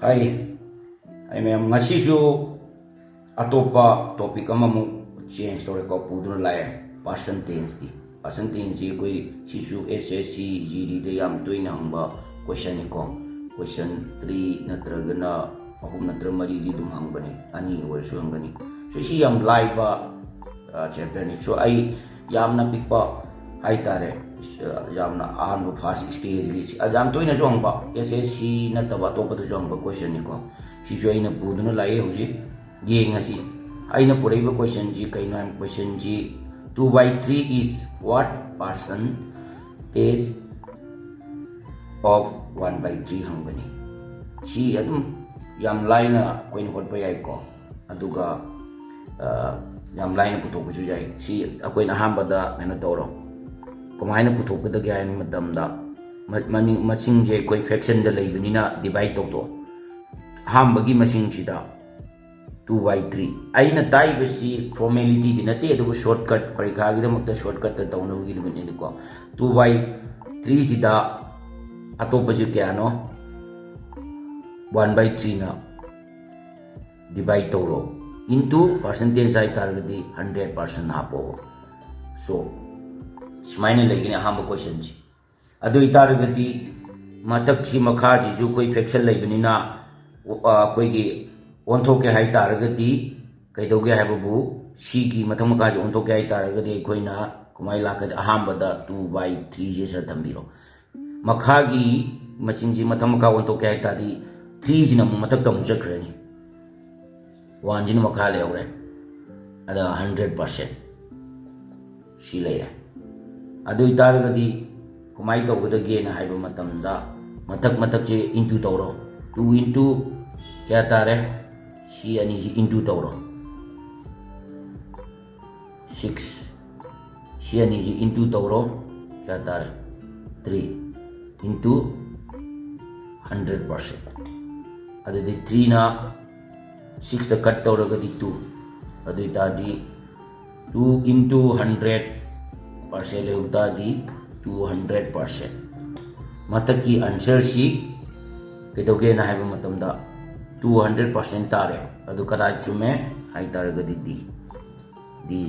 Hai, ai mem ngasi su atopa topic amamu change tore ko pudun lai percentage koi si su SSC GD de yam toina hangba question ko question 3 natragana ahum natra mari di dum hangbani ani or su hangbani so si yam live ba chapter ni so ai yam na pikpa hai tare yamna ahan first stage ri ajam toina jo hangba SSC na taba to pa jo hangba question ni ko si jo ina puduna lai hoji ye ngasi aina puraiba question ji kaina question ji 2/3 is what percentage of 1/3 hangbani si adum yam laina koin hotba yai ko aduga yam laina putok ju jai si akoina hamba da mena toro kamaina putok da gyan madam da mani masing je koi fraction da leibnina divide to hamba gi masing sida 2/3 aina tai besi formality dinate adu shortcut parikha gi da mutta shortcut ta tawna gi limit ni ko 2/3 sida atopa ju kya no 1/3 na divide toro into percentage ai targeti 100% hapo so smaina legine hamba question ji adu itargeti matak si makha ji ju koi fraction leibnina koi gi onthok ke hai targeti kaidoge haibabu si gi matham ka ji onthok ke hai targeti koina kumai lakad ahamba da 2/3 je sa thambiro makha gi machin ji matham ka onthok ke hai tadi 3 ji na matak tam jakrani 1 ji na makha le aure ada 100% si le adu itargeti kumai tawgdage na haiba matamda matak je into tawro 2 into kya tare si ani ji into tawro 6 si ani ji into tawro kya tare 3 into 100% adu de 3 na 6 da cut tawra gadi 2 adu itadi 2 into 100% le utadi 200% mataki answer si kedoge na haiba matamda 200% tare adu kada chume hai taragadi di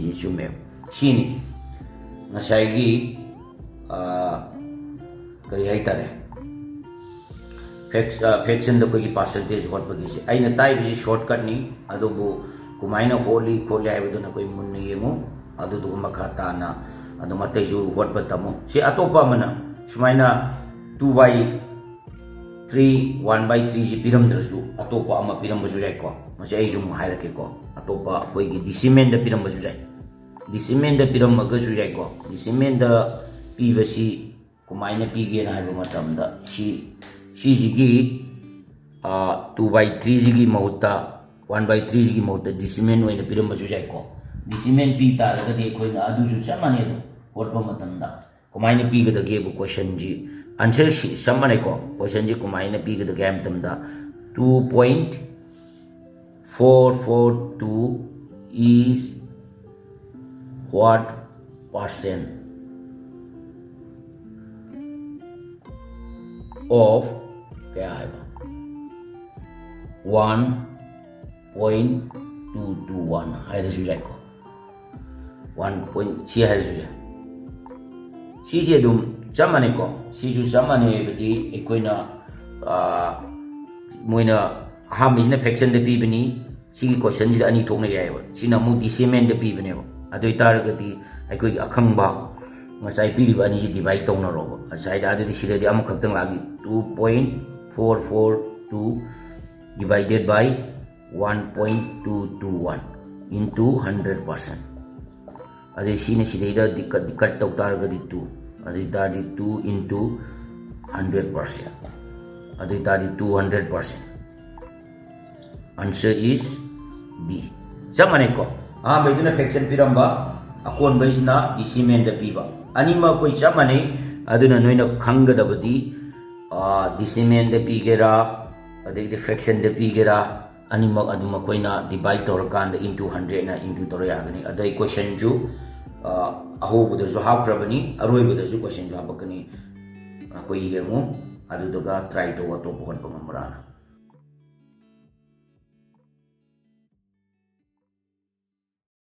ji chume sini nasai gi kari hai tare fraction da koi percentage hot pagi si aina tai bi shortcut ni adu bu kumaina holi kholi haiba do na koi munni yemo adu du makata na adu matai ju hot batamo si atopa mana sumaina 2/3 1/3 ji piram drasu atopa ama piram basu jai ko mase ai jum haira ke ko atopa koi gi decimal da piram basu jai decimal da piram maga su jai ko decimal da pi basi kumaina pi ge na haiba matam da si ji gi 2/3 ji gi mauta 1/3 ji gi mauta decimal oina piram basu jai ko decimal pi taraga de koi na adu ju chamane do hotpa matam da kumaina pi ga da ge bu question ji answer samane ko question ji kumaina pi ga da game tam da 2.442 is what percent of kya hai 1.221 hai da ju jai ko 1 point si hai ju jai si je dum chamane ko si ju chamane bedi ekoina moina ham is na fraction de pi bani si gi question ji ani thokna yai ba sina mu decimal de pi bane ba adu itar gati ekoi akhang ba ngasai pi ri ba ni ji divide tongna ro ba asai da adu si de am khaktang lagi 2.442 divided by 1.221 into 100% adu sina si de dikat tok tar gadi 2 adu tadi 2 into 100% adu tadi 200% answer is D samane ko mai duna fraction piramba akon baisna decimal da piba anima koi chamane aduna noina khangadabadi decimal da pigera adu fraction da pigera anima aduma koina divide tor kan into 100 na into tor yagani adu question ju ahobuda ju haprabani aroibuda ju question ju habakani koi yemu aduga try to what to pokon pamamrana